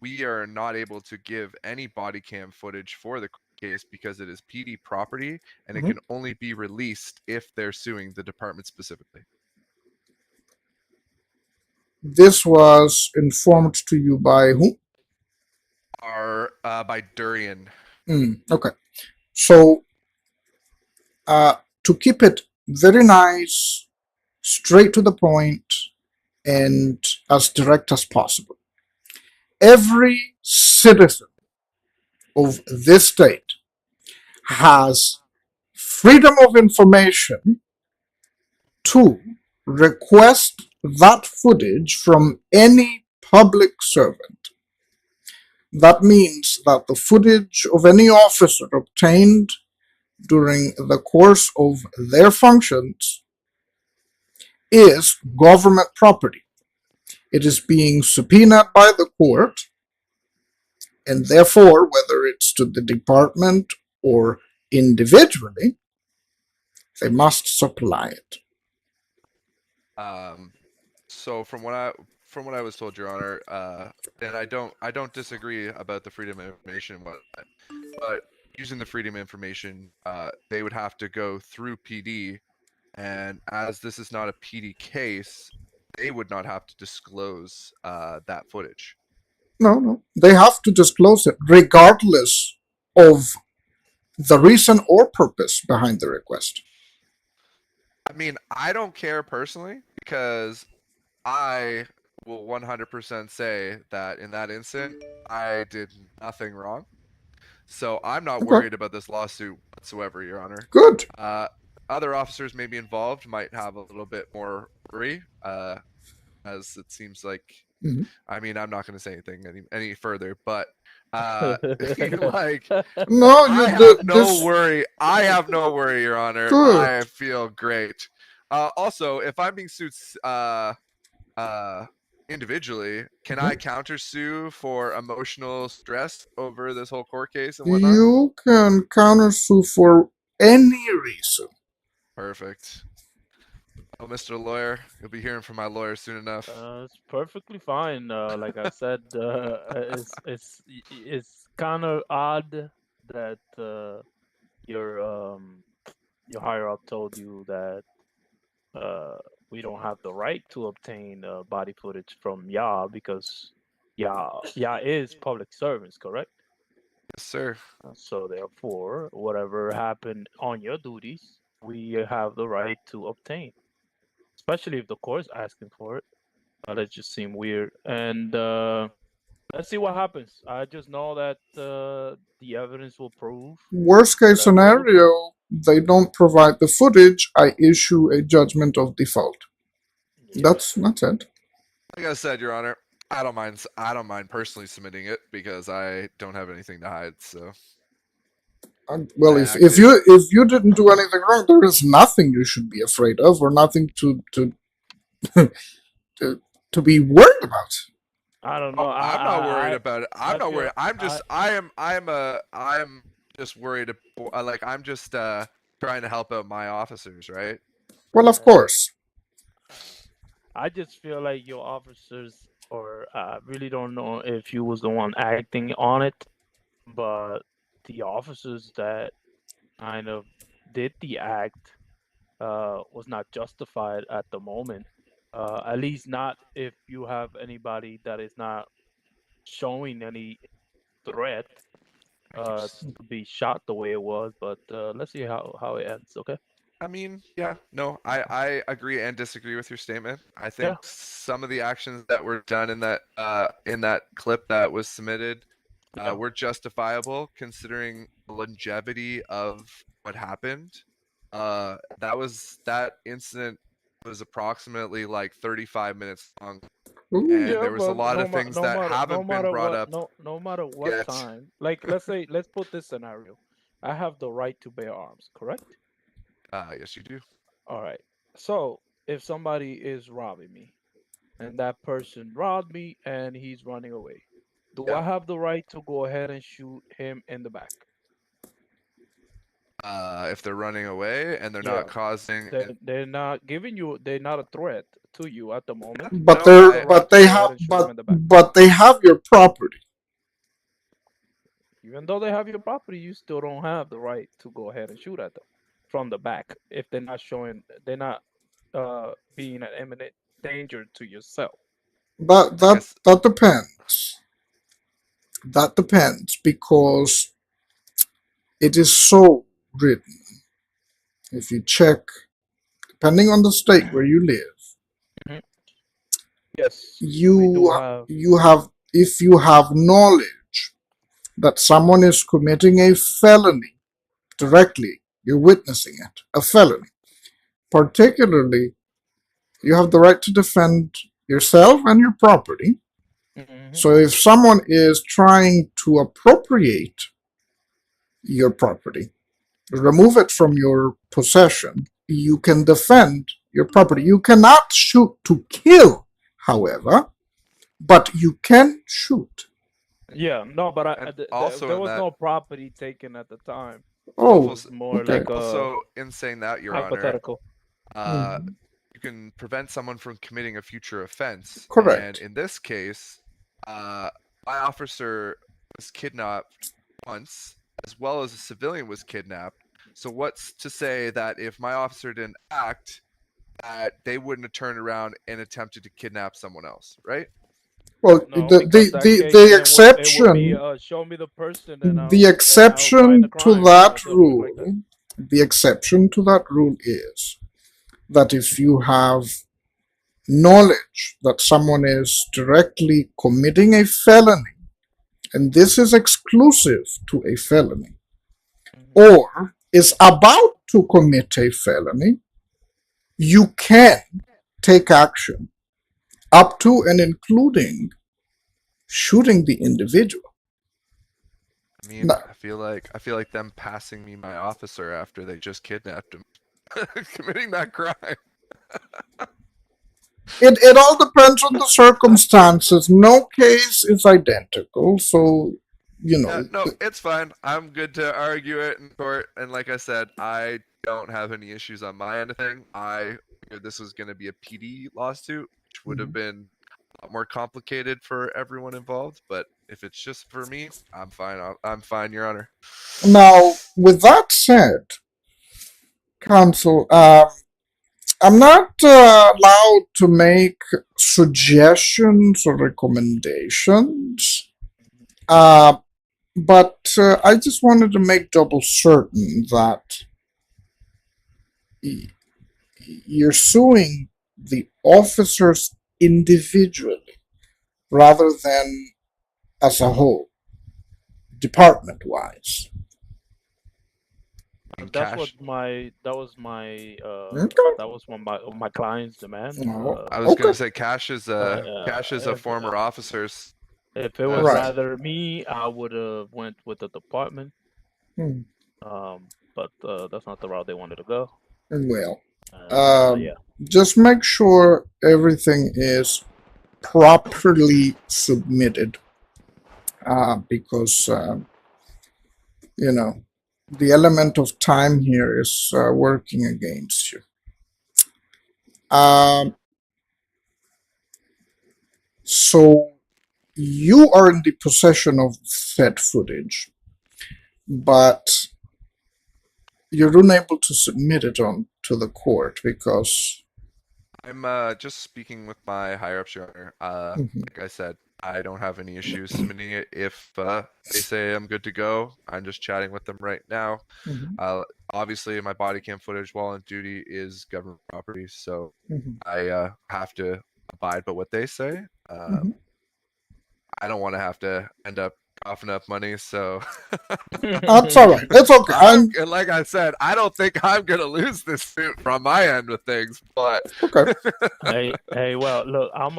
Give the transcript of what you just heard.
we are not able to give any body cam footage for the case because it is PD property and it Mhm. can only be released if they're suing the department specifically. This was informed to you by who? By Durian. Okay. So, to keep it very nice, straight to the point, and as direct as possible, every citizen of this state has freedom of information to request that footage from any public servant. That means that the footage of any officer obtained during the course of their functions is government property. It is being subpoenaed by the court, and therefore, whether it's to the department or individually, they must supply it. So from what I was told, Your Honor, and I don't disagree about the freedom of information and whatnot, but using the freedom of information, they would have to go through PD, and as this is not a PD case, they would not have to disclose that footage. No, they have to disclose it regardless of the reason or purpose behind the request. I mean, I don't care personally because I will 100% say that in that instant, I did nothing wrong. So I'm not Okay, worried about this lawsuit whatsoever, Your Honor. good. Uh, Other officers maybe involved might have a little bit more worry, as it seems like. Mhm. I mean, I'm not going to say anything any further, but like No, I you have did no this. worry. I have no worry, Your Honor. Good. I feel great. Also, if I'm being sued uh, individually, can I Mhm. countersue for emotional stress over this whole court case and whatnot? You can countersue for any reason. Perfect. Oh, Mr. Lawyer, you'll be hearing from my lawyer soon enough. It's perfectly fine. Like I said, it's kind of odd that your your higher up told you that uh, we don't have the right to obtain body footage from Yah because Yah is public servants, correct? Yes, sir. So therefore, whatever happened on your duties, we have the right to obtain, especially if the court's asking for it. That just seem weird. And let's see what happens. I just know that the evidence will prove Worst case whatever it will prove. scenario, they don't provide the footage, I issue a judgment of default. Yep. That's it. Like I said, Your Honor, I don't mind. I don't mind personally submitting it because I don't have anything to hide. So Well, I if acted. you didn't do anything wrong, there is nothing you should be afraid of, or nothing to be worried about. I don't Oh, know. I'm not worried about it. I'm I not feel worried. I'm I just. I'm just worried. Like I'm just trying to help out my officers, right? Well, of yeah. course. I just feel like your officers, or I really don't know if you was the one acting on it, but the officers that kind of did the act was not justified at the moment. At least not if you have anybody that is not showing any threat to be shot the way it was. But let's see how it ends. Okay. I mean, yeah, no, I agree and disagree with your statement. I Yeah. think some of the actions that were done in that clip that was submitted Yeah. were justifiable considering the longevity of what happened. That incident was approximately like 35 minutes long, Ooh. and Yeah, there was a but lot of things that no haven't been matter brought what, up no matter what yet. time. Like let's put this scenario. I have the right to bear arms, correct? Yes, you do. All right. So if somebody is robbing me and that person robbed me and he's running away, do I Yeah. have the right to go ahead and shoot him in the back? If they're running away and they're not Yeah. causing, They're not giving you. They're not a threat to you at the moment. But no, Do I they're have the right to go ahead and shoot him in the back? but they have your property. Even though they have your property, you still don't have the right to go ahead and shoot at them from the back if they're not being an imminent danger to yourself. That I that guess that depends. That depends because it is so written. If you check, depending on the state where you live, Mhm. Yes, we do you have. you have if you have knowledge that someone is committing a felony directly, you're witnessing it, a felony. Particularly, you have the right to defend yourself and your property. Mhm. So if someone is trying to appropriate your property, remove it from your possession, you can defend your property. You cannot shoot to kill, however, but you can shoot. Yeah, no, but and also there in was that no property taken at the time. It Oh, was more okay. like a also in saying that, Your Honor, hypothetical. uh, Mhm. you can prevent someone from committing a future offense. And Correct. in this case, my officer was kidnapped once, as well as a civilian was kidnapped. So what's to say that if my officer didn't act, that they wouldn't have turned around and attempted to kidnap someone else, right? Well, No, because that case the then it would be exception show me the person the and I'll find the exception to crime. that It doesn't work rule like that. the exception to that rule is that if you have knowledge that someone is directly committing a felony, and this is exclusive to a felony, Mhm. or is about to commit a felony, you can take action up to and including shooting the individual. I mean, Now, I feel like them passing me my officer after they just kidnapped him, committing that crime. it all depends on the circumstances. No case is identical, so Yeah, no, it's fine. I'm good to argue it in court. And like I said, I don't have any issues on my end of thing. I figured this was going to be a PD lawsuit, which would have been a lot more complicated for everyone involved. But if it's just for me, I'm fine. I'm fine, Your Honor. Now, with that said, counsel, I'm not allowed to make suggestions or recommendations, but I just wanted to make double certain that you're suing the officers individually rather than as a whole, department wise. In That's what cash, that was my Okay. that was what my client's demand. No. I was Okay. going to say Cash is a If former officer's. if it was Right. rather me, I would have went with the department. Hmm. But that's not the route they wanted to go. Well, And yeah. just make sure everything is properly submitted, because the element of time here is working against you. Um, so you are in the possession of said footage, but you're unable to submit it on to the court because I'm just speaking with my higher ups, Your Honor. Mhm. Like I said, I don't have any issues submitting it. If they say I'm good to go, I'm just chatting with them right now. Mhm. Obviously, my body cam footage while on duty is government property, so Mhm. I have to abide by what they say. Mhm. I don't want to have to end up coughing up money, so That's all right. It's okay. and like I said, I don't think I'm gonna lose this suit from my end of things, but Okay. Hey, well, look, I'm